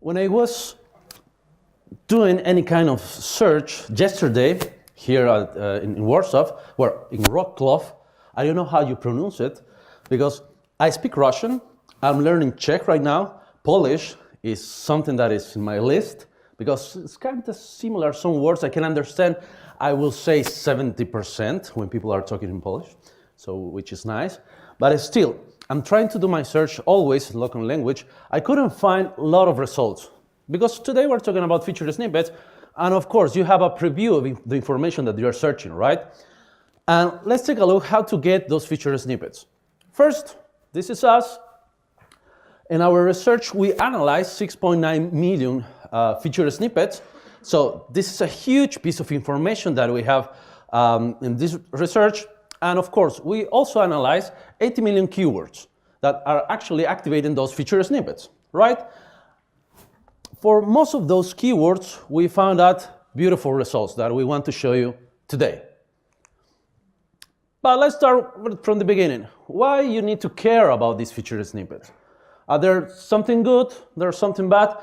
When I was doing any kind of search yesterday here in Warsaw, or in Wrocław, I don't know how you pronounce it, because I speak Russian, I'm learning Czech right now, Polish is something that is in my list, because it's kind of similar, some words I can understand. I will say 70% when people are talking in Polish, so which is nice, but still, I'm trying to do my search always in local language. I couldn't find a lot of results because today we're talking about featureless snippets, and of course you have a preview of the information that you're searching, right? And let's take a look how to get those featureless snippets. First, this is us. In our research, we analyzed 6.9 million featureless snippets. So this is a huge piece of information that we have in this research. And of course, we also analyze 80 million keywords that are actually activating those featureless snippets, right? For most of those keywords, we found out beautiful results that we want to show you today. But let's start from the beginning. Why you need to care about these featureless snippets? Are there something good? There's something bad? A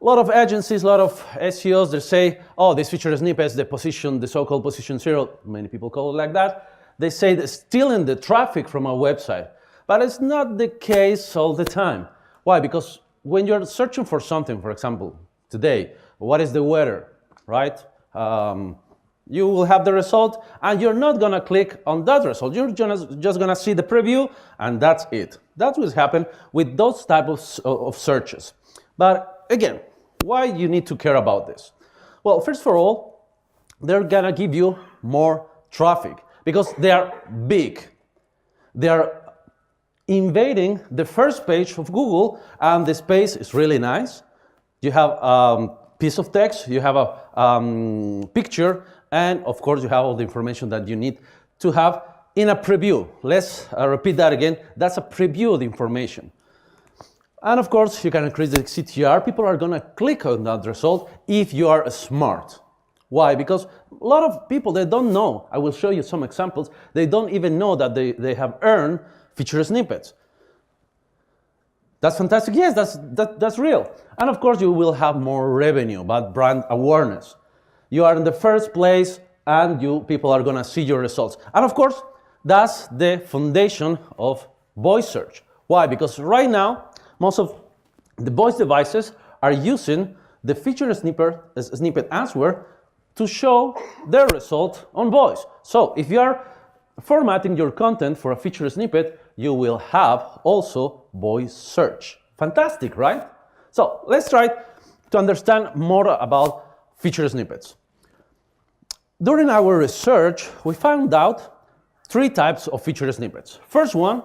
lot of agencies, a lot of SEOs, they say, oh, these featureless snippets, the so-called position zero, many people call it like that. They say they're stealing the traffic from our website, but it's not the case all the time. Why? Because when you're searching for something, for example, today, what is the weather, right? You will have the result, and you're not gonna click on that result. You're just gonna see the preview, and that's it. That's what happens with those type of searches. But again, why you need to care about this? Well, first of all, they're gonna give you more traffic, because they are big. They are invading the first page of Google, and the space is really nice. You have a piece of text, you have a picture, and of course you have all the information that you need to have in a preview. Let's repeat that again. That's a preview of the information. And of course, you can increase the CTR. People are gonna click on that result if you are smart. Why? Because a lot of people, they don't know. I will show you some examples. They don't even know that they have earned featureless snippets. That's fantastic. Yes, that's real. And of course, you will have more revenue, but brand awareness. You are in the first place, and people are gonna see your results. And of course, that's the foundation of voice search. Why? Because right now, most of the voice devices are using the featureless snippet answer to show their result on voice. So if you are formatting your content for a featureless snippet, you will have also voice search. Fantastic, right? So let's try to understand more about featureless snippets. During our research, we found out 3 types of featureless snippets. First one,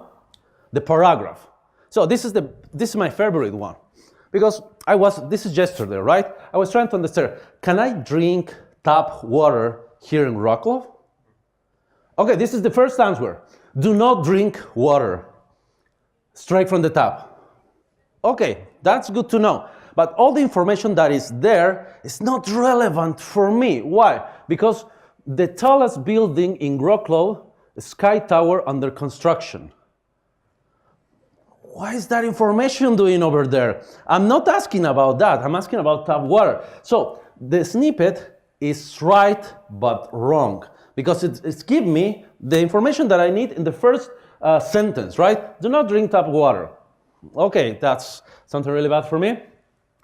the paragraph. So this is my favorite one, because this is yesterday, right? I was trying to understand, can I drink tap water here in Wrocław? Okay, this is the first answer. Do not drink water straight from the tap. Okay, that's good to know. But all the information that is there is not relevant for me. Why? Because the tallest building in Wrocław, Sky Tower, under construction. What is that information doing over there? I'm not asking about that. I'm asking about tap water. So the snippet is right but wrong, because it's give me the information that I need in the first sentence, right? Do not drink tap water. Okay, that's something really bad for me,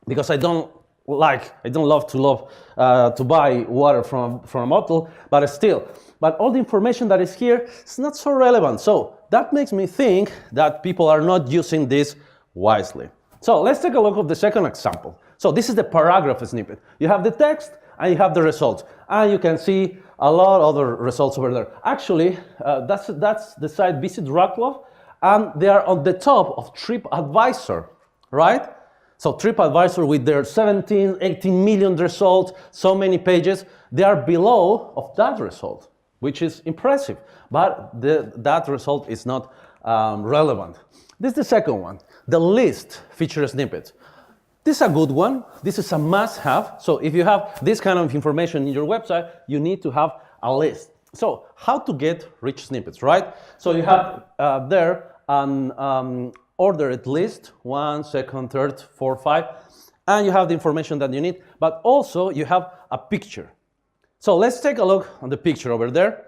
because I don't love to buy water from a bottle, but still. But all the information that is here is not so relevant. So that makes me think that people are not using this wisely. So let's take a look at the second example. So this is the paragraph snippet. You have the text and you have the results. And you can see a lot of other results over there. Actually, that's the site Visit Wrocław, and they are on the top of TripAdvisor, right? So TripAdvisor, with their 17, 18 million results, so many pages, they are below of that result, which is impressive. But that result is not relevant. This is the second one, the list featureless snippets. This is a good one. This is a must-have. So if you have this kind of information in your website, you need to have a list. So how to get rich snippets, right? So you have there an ordered list, 1, 2, 3, 4, 5, and you have the information that you need, but also you have a picture. So let's take a look on the picture over there.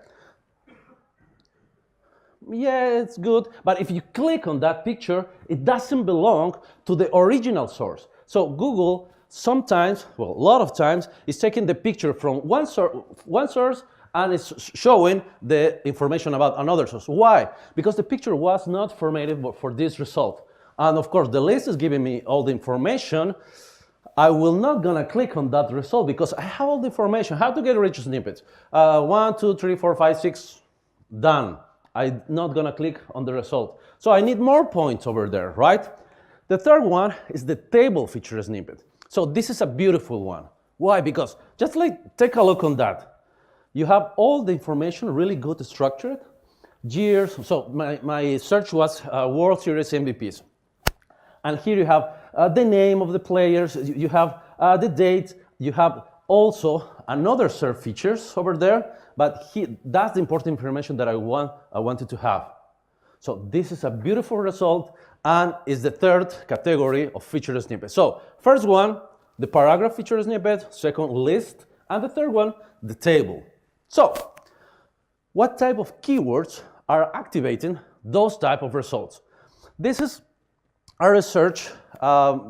Yeah, it's good, but if you click on that picture, it doesn't belong to the original source. So Google sometimes, well, a lot of times, is taking the picture from one source and it's showing the information about another source. Why? Because the picture was not formatted for this result. And of course, the list is giving me all the information. I will not gonna click on that result because I have all the information. How to get rich snippets? 1, 2, 3, 4, 5, 6, done. I'm not gonna click on the result. So I need more points over there, right? The third one is the table feature snippet. So this is a beautiful one. Why? Because just like, take a look on that. You have all the information really good structured. Years, so my search was World Series MVPs. And here you have the name of the players, you have the date, you have also another search features over there, but that's the important information that I wanted to have. So this is a beautiful result and is the third category of feature snippet. So first one, the paragraph feature snippet, second list, and the third one, the table. So what type of keywords are activating those type of results? This is a research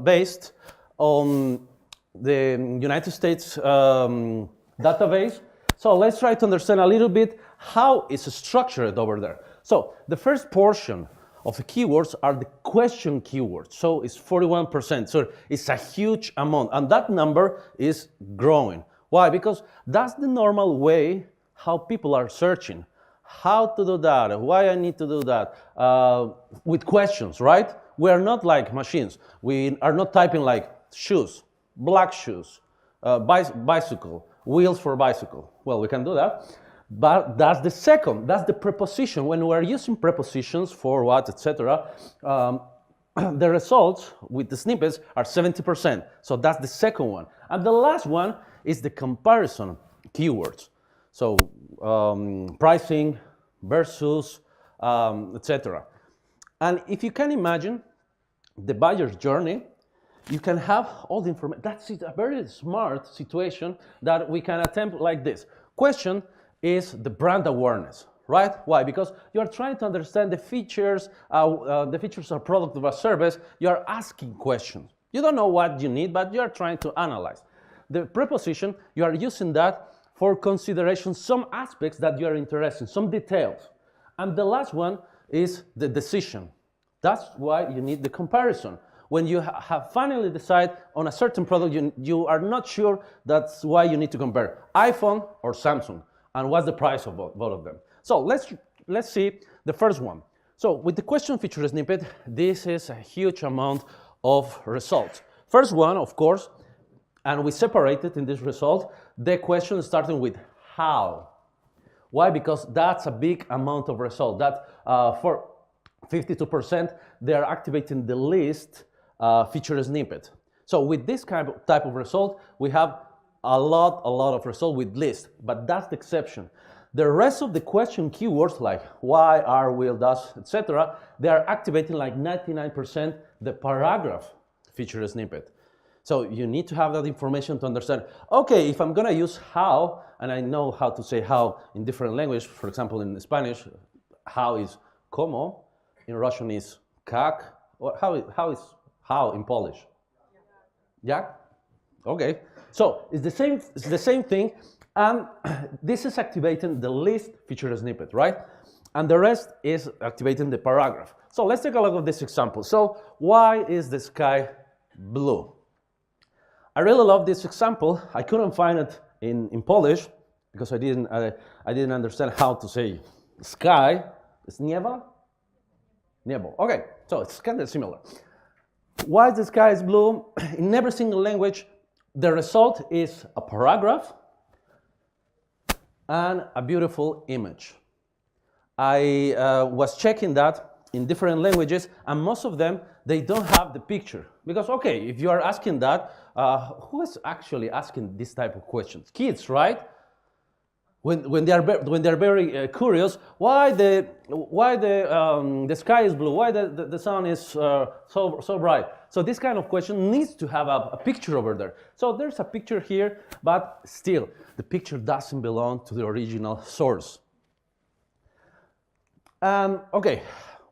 based on the United States database. So let's try to understand a little bit how it's structured over there. So the first portion of the keywords are the question keywords. So it's 41%. So it's a huge amount. And that number is growing. Why? Because that's the normal way how people are searching. How to do that? Why I need to do that? With questions, right? We are not like machines. We are not typing like shoes, black shoes, bicycle, wheels for bicycle. Well, we can do that. But that's the second, that's the preposition. When we're using prepositions for what, etc., the results with the snippets are 70%. So that's the second one. And the last one is the comparison keywords. So pricing versus, etc. And if you can imagine the buyer's journey, you can have all the information. That's a very smart situation that we can attempt like this. Question is the brand awareness, right? Why? Because you are trying to understand the features of product or a service. You are asking questions. You don't know what you need, but you are trying to analyze. The preposition, you are using that for consideration, some aspects that you are interested in, some details. And the last one is the decision. That's why you need the comparison. When you have finally decided on a certain product, you are not sure, that's why you need to compare iPhone or Samsung, and what's the price of both of them. So let's see the first one. So with the question feature snippet, this is a huge amount of results. First one, of course, and we separated in this result, the question starting with how. Why? Because that's a big amount of result. That for 52%, they are activating the list feature snippet. So with this type of result, we have a lot of result with list, but that's the exception. The rest of the question keywords like why, are, will, does, etc., they are activating like 99% the paragraph feature snippet. So you need to have that information to understand, okay, if I'm gonna use how, and I know how to say how in different languages, for example, in Spanish, how is como, in Russian is kak, or how is how in Polish? Jak? Okay, so it's the same thing, and this is activating the list feature snippet, right? And the rest is activating the paragraph. So let's take a look at this example. So why is the sky blue? I really love this example. I couldn't find it in Polish because I didn't understand how to say sky. It's nieba? Niebo. Okay, so it's kind of similar. Why the sky is blue? In every single language, the result is a paragraph and a beautiful image. I was checking that in different languages, and most of them, they don't have the picture. Because, okay, if you are asking that, who is actually asking this type of questions? Kids, right? when they're very curious, why the sky is blue, why the sun is so bright. So this kind of question needs to have a picture over there. So there's a picture here, but still the picture doesn't belong to the original source. Okay,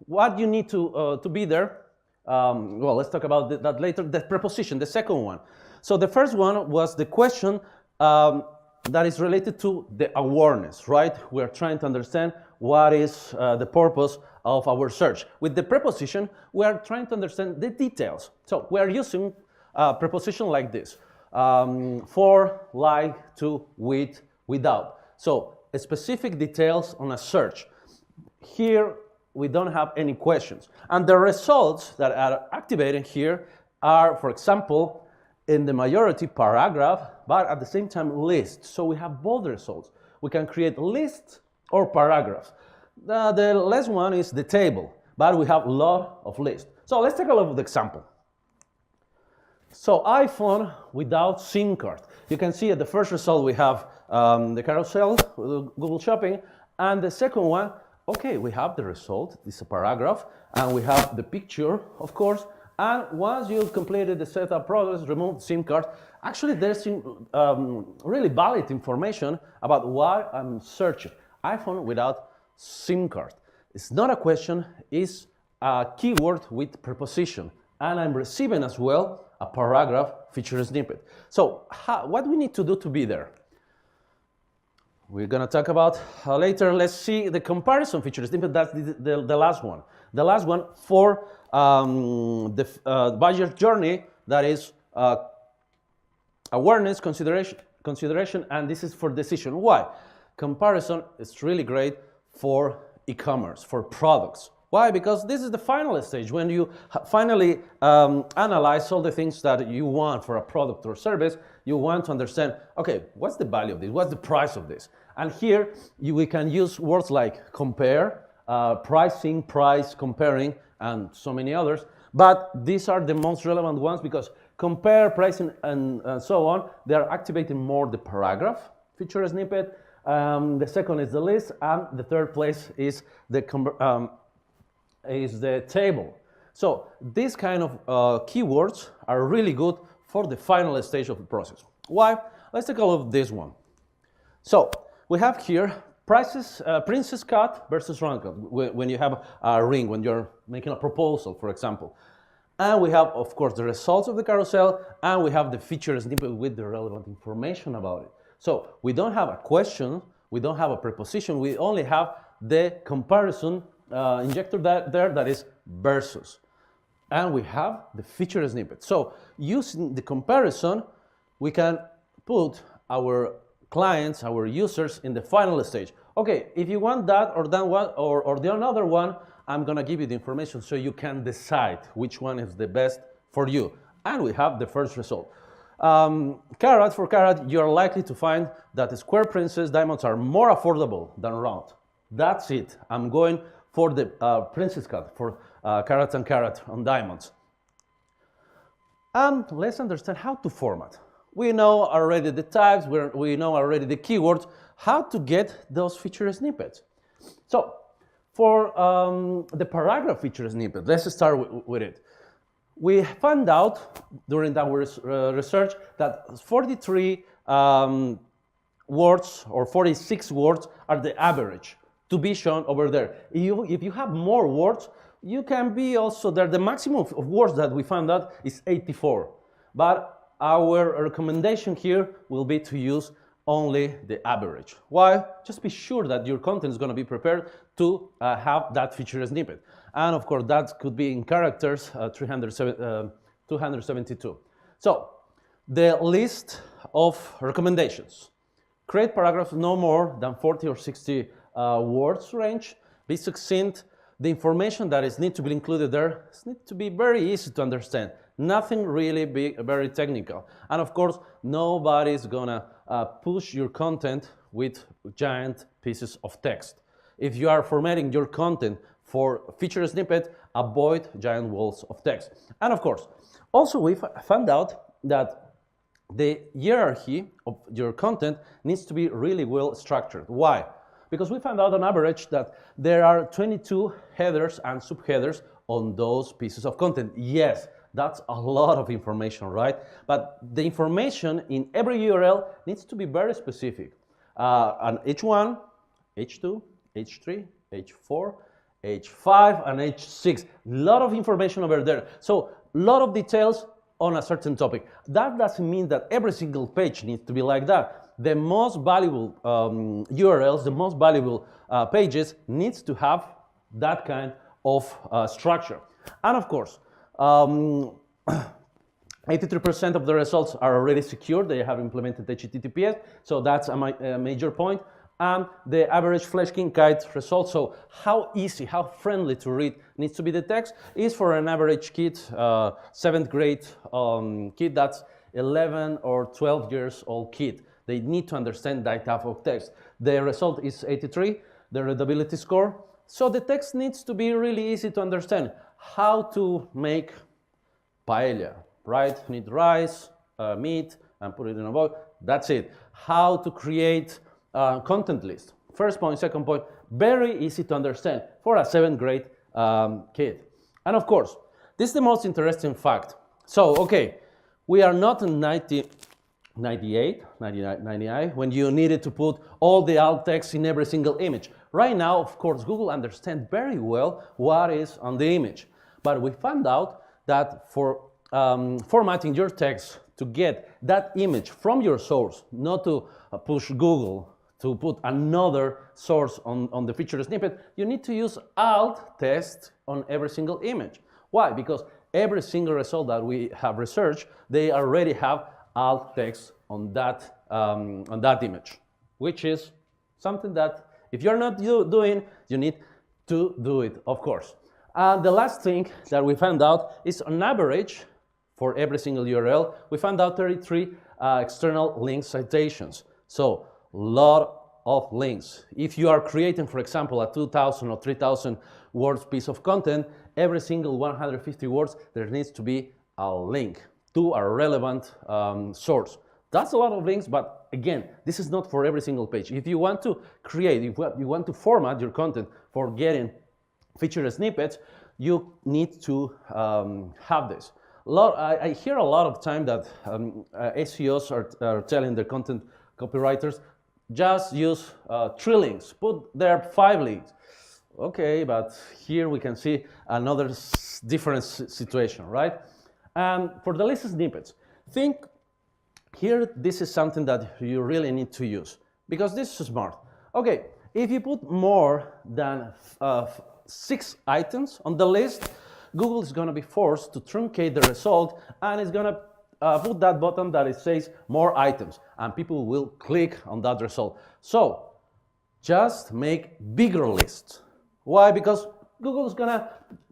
what you need to be there. Well, let's talk about that later. The preposition, the second one. So the first one was the question that is related to the awareness, right? We're trying to understand what is the purpose of our search. With the preposition, we are trying to understand the details. So we are using a preposition like this. For, like, to, with, without. So specific details on a search. Here, we don't have any questions. And the results that are activated here are, for example, in the majority paragraph, but at the same time list. So we have both results. We can create lists or paragraphs. The last one is the table, but we have a lot of lists. So let's take a look at the example. So iPhone without SIM card. You can see at the first result we have the carousel, Google Shopping, and the second one, okay, we have the result, this is a paragraph, and we have the picture, of course, and once you've completed the setup process, remove SIM card, actually there's really valid information about what I'm searching. iPhone without SIM card. It's not a question, it's a keyword with preposition, and I'm receiving as well a paragraph feature snippet. So what we need to do to be there? We're going to talk about later. Let's see the comparison feature snippet. That's the last one. The last one for the buyer journey, that is awareness, consideration, and this is for decision. Why? Comparison is really great for e-commerce, for products. Why? Because this is the final stage when you finally analyze all the things that you want for a product or service. You want to understand, okay, what's the value of this? What's the price of this? And here we can use words like compare, pricing, price, comparing, and so many others. But these are the most relevant ones because compare, pricing, and so on, they are activating more the paragraph feature snippet. The second is the list, and the third place is the table. So these kind of keywords are really good for the final stage of the process. Why? Let's take a look at this one. So we have here prices, princess cut versus round cut, when you have a ring, when you're making a proposal, for example. And we have, of course, the results of the carousel, and we have the feature snippet with the relevant information about it. So we don't have a question, we don't have a preposition, we only have the comparison injector there that is versus. And we have the feature snippet. So using the comparison, we can put our clients, our users in the final stage. Okay, if you want that or that one or the another one, I'm gonna give you the information so you can decide which one is the best for you. And we have the first result. Carat for carat, you're likely to find that the square princess diamonds are more affordable than round. That's it. I'm going for the princess cut, for carat and carat on diamonds. And let's understand how to format. We know already the types, we know already the keywords, how to get those feature snippets. So for the paragraph feature snippet, let's start with it. We found out during our research that 43 words or 46 words are the average to be shown over there. If you have more words, you can be also there. The maximum of words that we found out is 84. But our recommendation here will be to use only the average. Why? Just be sure that your content is going to be prepared to have that feature snippet. And of course, that could be in characters 272. So, the list of recommendations. Create paragraphs no more than 40 or 60 words range. Be succinct. The information that is need to be included there needs to be very easy to understand. Nothing really very technical. And of course, nobody's gonna push your content with giant pieces of text. If you are formatting your content for feature snippet, avoid giant walls of text. And of course, also we found out that the hierarchy of your content needs to be really well structured. Why? Because we found out on average that there are 22 headers and subheaders on those pieces of content. Yes, that's a lot of information, right? But the information in every URL needs to be very specific. And H1, H2, H3, H4, H5, and H6. A lot of information over there. So a lot of details on a certain topic. That doesn't mean that every single page needs to be like that. The most valuable URLs, the most valuable pages needs to have that kind of structure. And of course, 83% of the results are already secure. They have implemented HTTPS, so that's a major point. And the average Fleshkin kite result, so how easy, how friendly to read needs to be the text, is for an average kid, 7th grade kid, that's 11 or 12 years old kid. They need to understand that type of text. The result is 83, the readability score. So the text needs to be really easy to understand. How to make paella, right? You need rice, meat, and put it in a bowl. That's it. How to create content list. First point, second point, very easy to understand for a 7th grade kid. And of course, this is the most interesting fact. So, okay, we are not in 98, 99, when you needed to put all the alt text in every single image. Right now, of course, Google understands very well what is on the image. But we found out that for formatting your text to get that image from your source, not to push Google to put another source on the feature snippet, you need to use alt text on every single image. Why? Because every single result that we have researched, they already have alt text on that image, which is something that if you're not doing, you need to do it, of course. And the last thing that we found out is on average, for every single URL, we found out 33 external link citations. So, lot of links. If you are creating, for example, a 2,000 or 3,000 words piece of content, every single 150 words, there needs to be a link to a relevant source. That's a lot of links, but again, this is not for every single page. If you want to create, if you want to format your content for getting feature snippets, you need to have this. I hear a lot of time that SEOs are telling their content copywriters, just use 3 links, put there 5 links. Okay, but here we can see another different situation, right? For the list snippets, think here, this is something that you really need to use, because this is smart. Okay, if you put more than 6 items on the list, Google is going to be forced to truncate the result, and it's going to put that button that it says more items, and people will click on that result. So just make bigger lists. Why? Because Google is going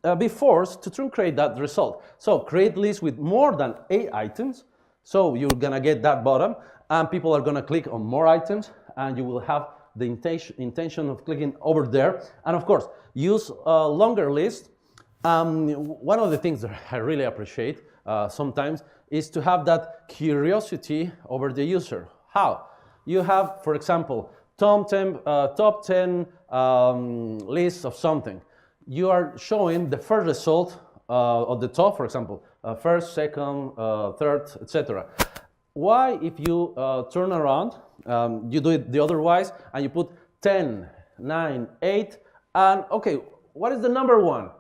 to be forced to truncate that result. So create lists with more than 8 items. So you're going to get that button, and people are going to click on more items, and you will have the intention of clicking over there. And of course, use a longer list. One of the things that I really appreciate sometimes is to have that curiosity over the user. How? You have, for example, top 10 lists of something. You are showing the first result on the top, for example, first, second, third, etc. Why, if you turn around, you do it the otherwise, and you put 10, 9, 8, and okay, what is the number 1?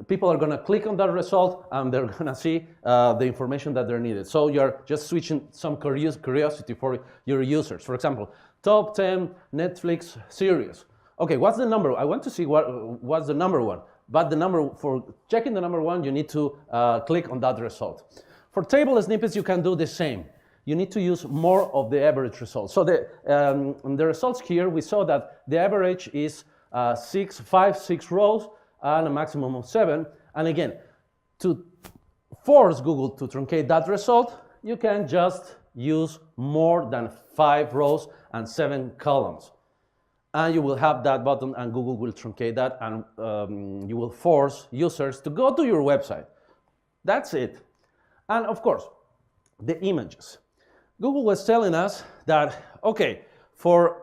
People are going to click on that result, and they're going to see the information that they're needed. So you're just switching some curiosity for your users. For example, top 10 Netflix series. Okay, what's the number? I want to see what's the number 1. But for checking the number 1, you need to click on that result. For table snippets, you can do the same. You need to use more of the average results. So the results here, we saw that the average is 6 rows and a maximum of 7. And again, to force Google to truncate that result, you can just use more than 5 rows and 7 columns. And you will have that button, and Google will truncate that, and you will force users to go to your website. That's it. And of course, the images. Google was telling us that, okay, for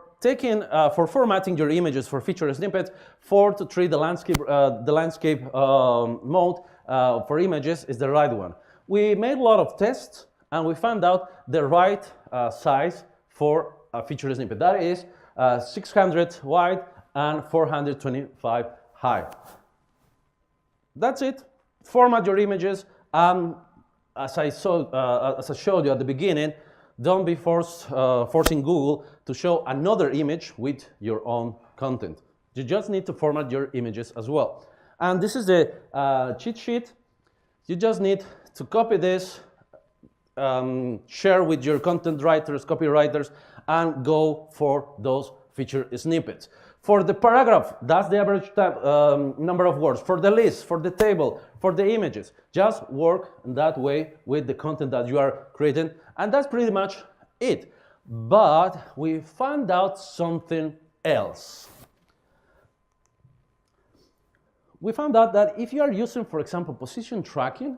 formatting your images for feature snippets, 4 to 3, the landscape mode for images is the right one. We made a lot of tests and we found out the right size for a feature snippet. That is 600 wide and 425 high. That's it. Format your images, and as I showed you at the beginning, don't be forcing Google to show another image with your own content. You just need to format your images as well. And this is the cheat sheet. You just need to copy this, share with your content writers, copywriters, and go for those feature snippets. For the paragraph, that's the average number of words. For the list, for the table, for the images, just work that way with the content that you are creating, and that's pretty much it. But we found out something else. We found out that if you are using, for example, position tracking,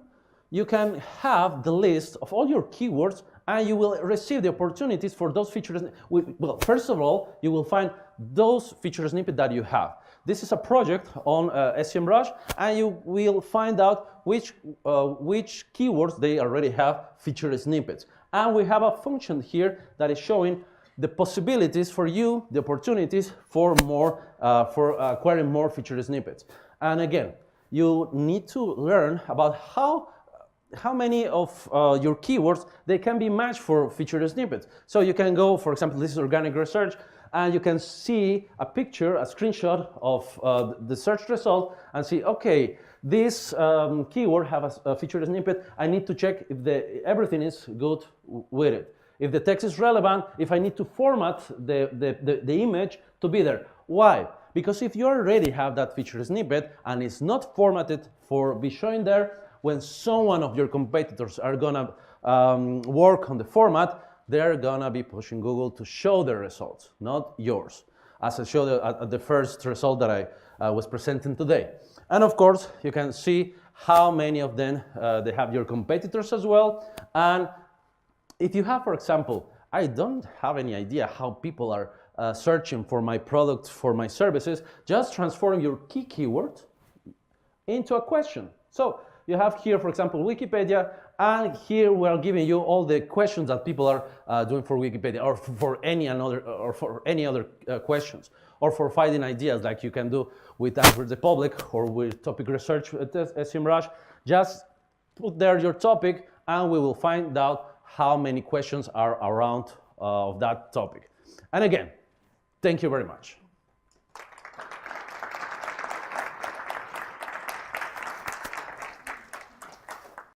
you can have the list of all your keywords and you will receive the opportunities for those features. Well, first of all, you will find those feature snippets that you have. This is a project on SEMrush, and you will find out which keywords they already have feature snippets. And we have a function here that is showing the possibilities for you, the opportunities for more, for acquiring more feature snippets. And again, you need to learn about how many of your keywords they can be matched for feature snippets. So you can go, for example, this is organic research, and you can see a picture, a screenshot of the search result and see, okay, this keyword have a feature snippet. I need to check if everything is good with it. If the text is relevant, if I need to format the image to be there. Why? Because if you already have that feature snippet and it's not formatted for be showing there, when some one of your competitors are gonna work on the format, they're gonna be pushing Google to show their results, not yours, as I showed at the first result that I was presenting today. And of course, you can see how many of them they have your competitors as well. And if you have, for example, I don't have any idea how people are searching for my products, for my services, just transform your key keyword into a question. So you have here, for example, Wikipedia, and here we are giving you all the questions that people are doing for Wikipedia, or for any other questions, or for finding ideas like you can do with Answer the Public or with topic research at SEMrush. Just put there your topic, and we will find out how many questions are around of that topic. And again, thank you very much.